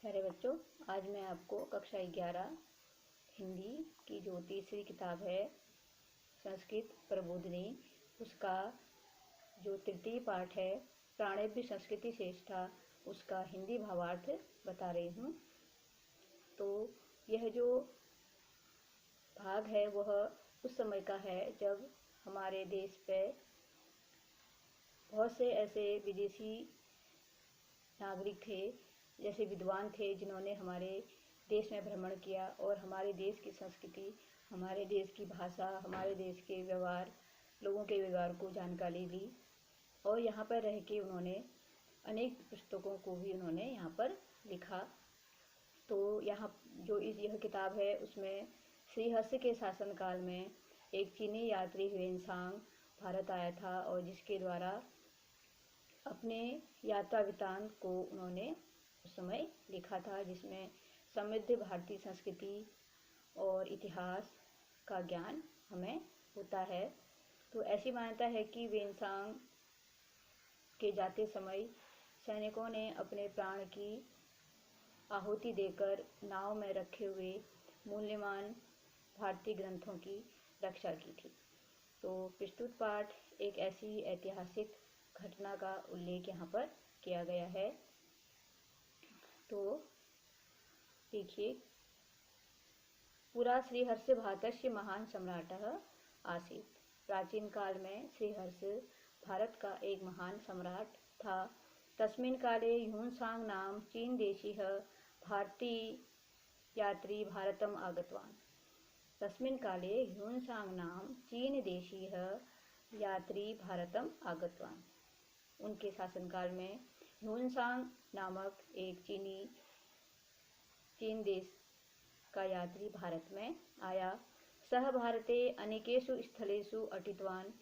प्यारे बच्चों, आज मैं आपको कक्षा 11 हिंदी की जो तीसरी किताब है संस्कृत प्रबोधिनी, उसका जो तृतीय पाठ है प्राणेभ्य संस्कृति श्रेष्ठा, उसका हिंदी भावार्थ बता रही हूँ। तो यह जो भाग है वह उस समय का है जब हमारे देश पे बहुत से ऐसे विदेशी नागरिक थे, जैसे विद्वान थे, जिन्होंने हमारे देश में भ्रमण किया और हमारे देश की संस्कृति, हमारे देश की भाषा, हमारे देश के व्यवहार, लोगों के व्यवहार को जानकारी ली। और यहाँ पर रह के उन्होंने अनेक पुस्तकों को भी उन्होंने यहाँ पर लिखा। तो यहाँ जो यह किताब है उसमें श्रीहर्ष के शासनकाल में एक चीनी यात्री ह्वेनसांग भारत आया था और जिसके द्वारा अपने यात्रा वृत्तांत को उन्होंने उस समय लिखा था, जिसमें समृद्ध भारतीय संस्कृति और इतिहास का ज्ञान हमें होता है। तो ऐसी मान्यता है कि ह्वेनसांग के जाते समय सैनिकों ने अपने प्राण की आहुति देकर नाव में रखे हुए मूल्यवान भारतीय ग्रंथों की रक्षा की थी। तो प्रस्तुत पाठ एक ऐसी ऐतिहासिक घटना का उल्लेख यहाँ पर किया गया है। तो देखिए, पुरा श्रीहर्ष भारतस्य महान सम्राटः आसीत्। प्राचीन काल में श्रीहर्ष भारत का एक महान सम्राट था। तस्मिन् काले ह्वेनसांग नाम चीन देशीय भारतीय यात्री भारतम आगतवान्। तस्मिन् काले ह्वेनसांग नाम चीन देशीय यात्री भारतम आगतवान्। उनके शासनकाल में ह्वेनसांग नामक एक चीन देश का यात्री भारत में आया। सह भारते अनेकेषु स्थलेषु अटितवान्।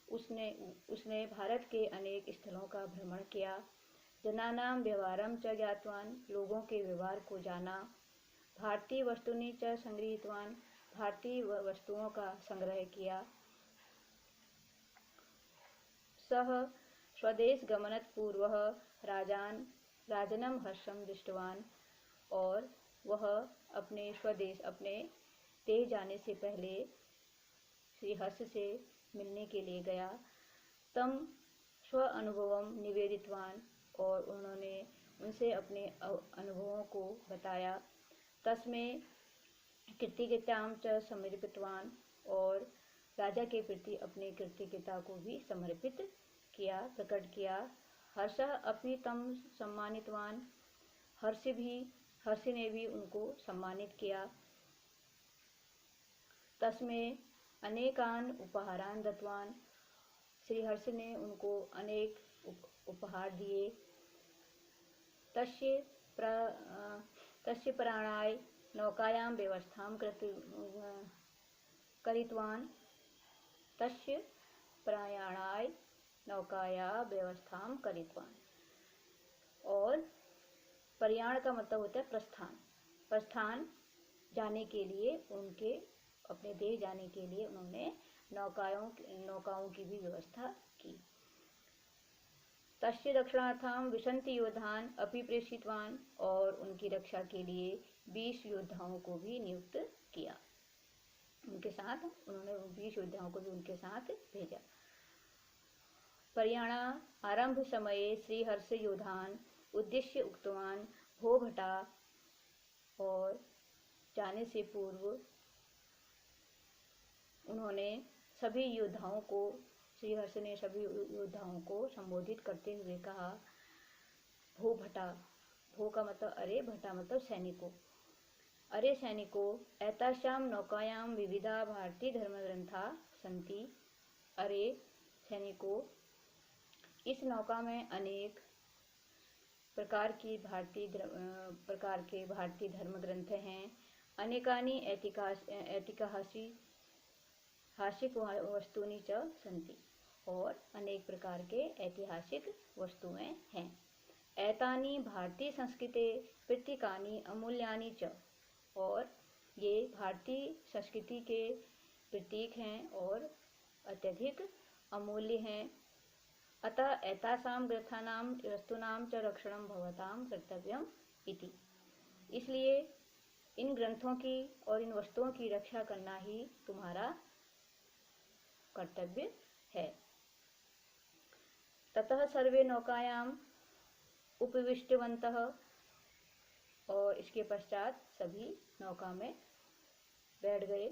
उसने भारत के अनेक स्थलों का भ्रमण किया। जनानां व्यवहारं च ज्ञातवान्। लोगों के व्यवहार को जाना। भारतीय वस्तूनि च संगृहीतवान्। भारतीय वस्तुओं का संग्रह किया। सः स्वदेश गमनत पूर्वः राजनं हर्षं दृष्टवान्। और वह अपने स्वदेश, अपने देश जाने से पहले श्री हर्ष से मिलने के लिए गया। तम स्व अनुभवम निवेदितवान्। और उन्होंने उनसे अपने अनुभवों को बताया। तस्मै कृतज्ञतां च समर्पितवान्। और राजा के प्रति अपने कृतज्ञता को भी समर्पित किया, प्रकट किया। हर्ष अपनी तम सम्मानितवान्। हर्ष ने भी उनको सम्मानित किया। तस्मै अनेकान उपहारान दत्तवान्। श्री हर्ष ने उनको अनेक उपहार दिए। तस्य प्राणाय नौकायां व्यवस्थां कृतवान्। तस्य प्रयाणाय नौकाया व्यवस्थां कृतवान्। और प्रयाण का मतलब होता है प्रस्थान जाने के लिए, उनके अपने देश जाने के लिए उन्होंने नौकाओं की भी व्यवस्था की। तस्य रक्षणार्थं विंशति योद्धान् अपि प्रेषितवान्। और उनकी रक्षा के लिए 20 योद्धाओं को भी नियुक्त किया। उनके साथ उन्होंने 20 योद्धाओं को भी उनके साथ भेजा। प्रयाण आरंभ समये श्रीहर्ष योद्धान् उद्देश्य उक्तवान् भो भटा। और जाने से पूर्व उन्होंने सभी योद्धाओं को, श्रीहर्ष ने सभी योद्धाओं को संबोधित करते हुए कहा, भो भटा। भो का मतलब अरे, भटा मतलब सैनिकों। अरे सैनिकों, एतासां नौकायां विविधा भारतीय धर्मग्रंथा सन्ति। अरे सैनिकों, इस नौका में अनेक प्रकार के भारतीय धर्म ग्रंथ हैं। अनेकानि ऐतिहासिक वस्तूनि च सन्ति। और अनेक प्रकार के ऐतिहासिक वस्तुएं हैं। एतानि भारतीय संस्कृते प्रतीकानि अमूल्यानि च। और ये भारतीय संस्कृति के प्रतीक हैं और अत्यधिक अमूल्य हैं। अतः एतासां ग्रन्थानां वस्तूनां च रक्षणं भवतां कर्तव्यम् इति। इसलिए इन ग्रंथों की और इन वस्तुओं की रक्षा करना ही तुम्हारा कर्तव्य है। ततः सर्वे नौकायाम उपविष्टवन्तः, और इसके पश्चात सभी नौका में बैठ गए।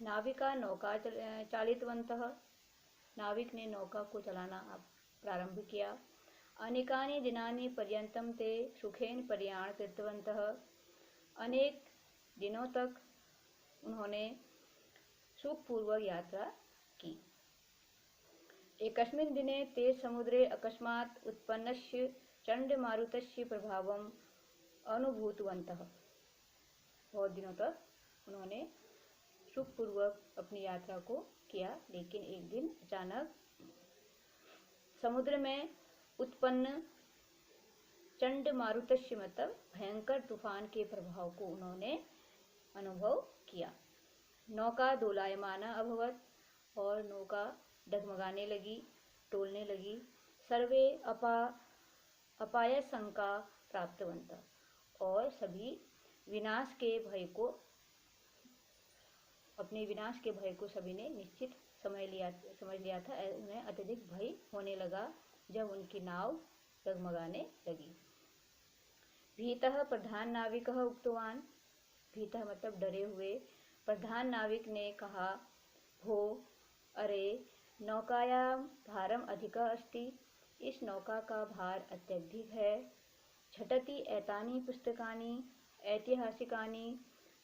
नाविका नौका चालितवन्तः, नाविक ने नौका को चलाना प्रारंभ किया। अनेकानि दिनानि पर्यन्तं ते सुखेन प्रयाण कृतवन्तः, अनेक दिनों तक उन्होंने सुखपूर्वक यात्रा की। एकस्मिन् दिने ते समुद्रे अकस्मात् उत्पन्नस्य चंडमारुतस्य प्रभावम् अनुभूतवन्तः, बहुत दिनों तक उन्होंने सुखपूर्वक अपनी यात्रा को किया, लेकिन एक दिन अचानक समुद्र में उत्पन्न चंडमारुतस्य मतलब भयंकर तूफान के प्रभाव को उन्होंने अनुभव किया। नौका दोलायमाना अभवत, और नौका डगमगाने लगी, डोलने लगी। सर्वे अपाय शंका प्राप्तवन्तः, और सभी विनाश के भय को, अपने विनाश के भय को सभी ने निश्चित समझ लिया था। उन्हें अत्यधिक भय होने लगा जब उनकी नाव डगमगाने लगी। भीतः प्रधान नाविकः उक्तवान, भीतः मतलब डरे हुए। प्रधान नाविक ने कहा, भो, अरे नौकायां भारम अधिकः अस्ति, इस नौका का भार अत्यधिक है। झटति एतानि पुस्तकानि ऐतिहासिकानि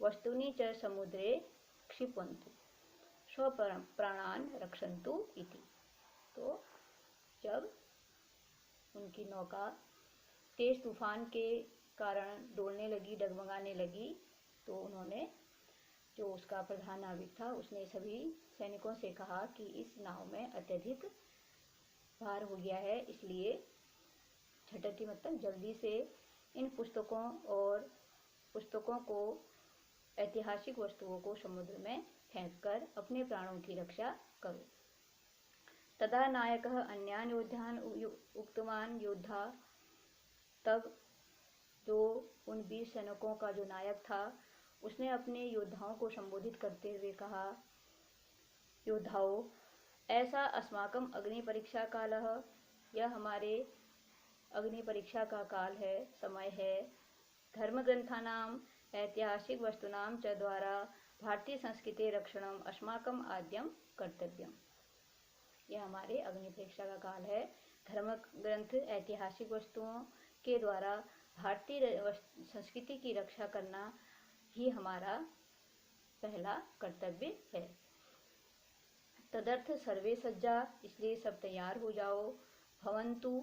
वस्तूनि च समुद्रे क्षिपन्तु स्वप्राणान् रक्षन्तु इति। तो जब उनकी नौका तेज तूफान के कारण डोलने लगी, डगमगाने लगी, तो उन्होंने, जो उसका प्रधान नाविक था, उसने सभी सैनिकों से कहा कि इस नाव में अत्यधिक भार हो गया है, इसलिए झटति मतलब जल्दी से इन पुस्तकों को ऐतिहासिक वस्तुओं को समुद्र में फेंककर अपने प्राणों की रक्षा करो। तदा नायकः अन्यान् योद्धान् उक्तवान्, योद्धा तब जो उन 20 सैनिकों का जो नायक था, उसने अपने योद्धाओं को संबोधित करते हुए कहा, योद्धाओं, ऐसा अस्माकं अग्नि परीक्षा कालः, यह हमारे अग्नि परीक्षा का काल है, समय है। धर्म ग्रंथानाम ऐतिहासिक वस्तुनाम च द्वारा भारतीय संस्कृति रक्षणम अस्माकं आद्यम कर्तव्यम, यह हमारे अग्नि परीक्षा का काल है। धर्म ग्रंथ ऐतिहासिक वस्तुओं के द्वारा भारतीय संस्कृति की रक्षा करना ही हमारा पहला कर्तव्य है। तदर्थ सर्वे सज्जा, इसलिए सब तैयार हो जाओ। भवन्तु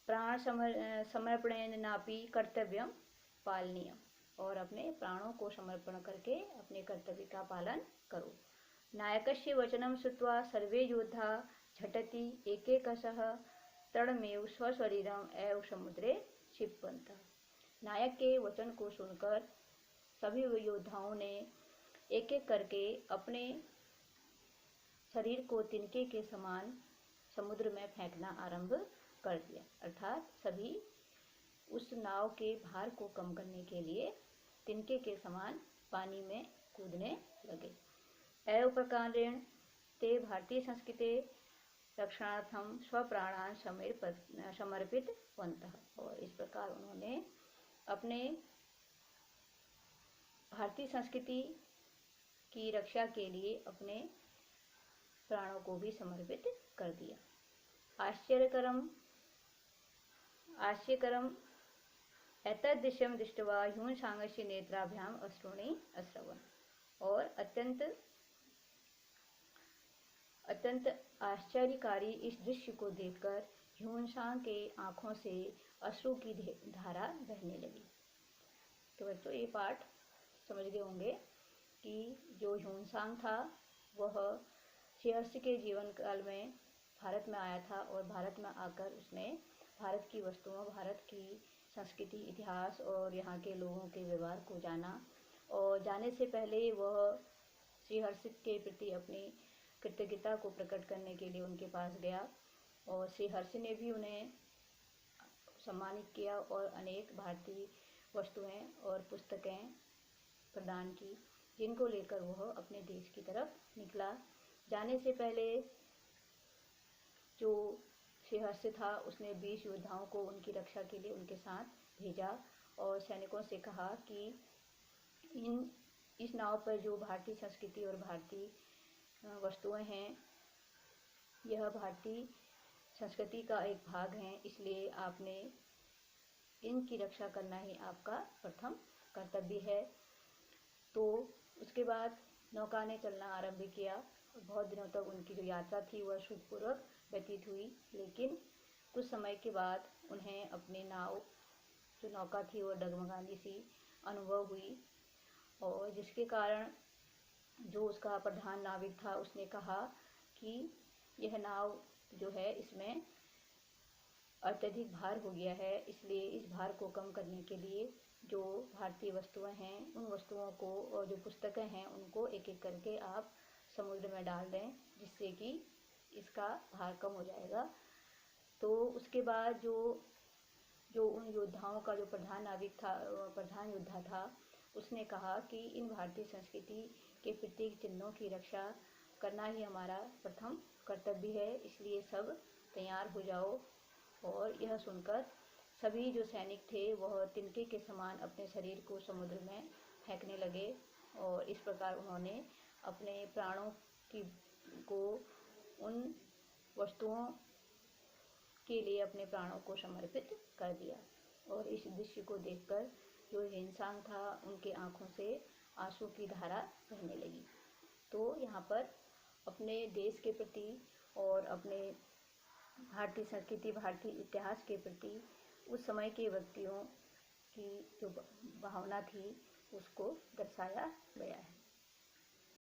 प्राण समर्पणेन नापि कर्तव्यम पालनीयम, और अपने प्राणों को समर्पण करके अपने कर्तव्य का पालन करो। नायकस्य वचनं श्रुत्वा सर्वे योद्धा झटति एकेकशः तरणमेव स्वशरीरम एव समुद्रे क्षिपन्तः, नायक के वचन को सुनकर सभी योद्धाओं ने एक एक करके अपने शरीर को तिनके के समान समुद्र में फेंकना आरंभ कर दिया, अर्थात सभी उस नाव के भार को कम करने के लिए तिनके के समान पानी में कूदने लगे। एव प्रकारेण ते भारतीय संस्कृति रक्षणार्थम स्वप्राणान् समर्पितवन्तः, और इस प्रकार उन्होंने अपने भारतीय संस्कृति की रक्षा के लिए अपने प्राणों को भी समर्पित कर दिया। आश्चर्यकरम एतदृश्यं दृष्ट्वा ह्युनसांगस्य नेत्राभ्याम अश्रूणि अश्रवन्, और अत्यंत आश्चर्यकारी इस दृश्य को देखकर ह्युनसांग के आंखों से अश्रु की धारा बहने लगी। तो बच्चों, ये पाठ समझ गए होंगे कि जो ह्युनसांग था वह श्रीहर्ष के जीवन काल में भारत में आया था, और भारत में आकर उसने भारत की वस्तुओं, भारत की संस्कृति, इतिहास और यहाँ के लोगों के व्यवहार को जाना। और जाने से पहले वह श्रीहर्ष के प्रति अपनी कृतज्ञता को प्रकट करने के लिए उनके पास गया, और श्रीहर्ष ने भी उन्हें सम्मानित किया और अनेक भारतीय वस्तुएं और पुस्तकें प्रदान की, जिनको लेकर वह अपने देश की तरफ निकला। जाने से पहले जो सिंहस्थ था उसने 20 योद्धाओं को उनकी रक्षा के लिए उनके साथ भेजा और सैनिकों से कहा कि इस नाव पर जो भारतीय संस्कृति और भारतीय वस्तुएं हैं, यह भारतीय संस्कृति का एक भाग है, इसलिए आपने इनकी रक्षा करना ही आपका प्रथम कर्तव्य है। तो उसके बाद नौका ने चलना आरंभ किया। बहुत दिनों तक उनकी जो यात्रा थी वह सुखपूर्वक व्यतीत हुई, लेकिन कुछ समय के बाद उन्हें अपनी नाव जो नौका थी वो डगमगानी सी अनुभव हुई, और जिसके कारण जो उसका प्रधान नाविक था उसने कहा कि यह नाव जो है इसमें अत्यधिक भार हो गया है, इसलिए इस भार को कम करने के लिए जो भारतीय वस्तुएं हैं उन वस्तुओं को और जो पुस्तकें हैं उनको एक एक करके आप समुद्र में डाल दें, जिससे कि इसका भार कम हो जाएगा। तो उसके बाद जो उन योद्धाओं का जो प्रधान नाविक था, प्रधान योद्धा था, उसने कहा कि इन भारतीय संस्कृति के प्रतीक चिन्हों की रक्षा करना ही हमारा प्रथम कर्तव्य है, इसलिए सब तैयार हो जाओ। और यह सुनकर सभी जो सैनिक थे वह तिनके के समान अपने शरीर को समुद्र में फेंकने लगे, और इस प्रकार उन्होंने अपने प्राणों को उन वस्तुओं के लिए अपने प्राणों को समर्पित कर दिया। और इस दृश्य को देखकर जो इंसान था उनके आंखों से आंसू की धारा बहने लगी। तो यहाँ पर अपने देश के प्रति और अपने भारतीय संस्कृति, भारतीय इतिहास के प्रति उस समय के व्यक्तियों की जो भावना थी उसको दर्शाया गया है।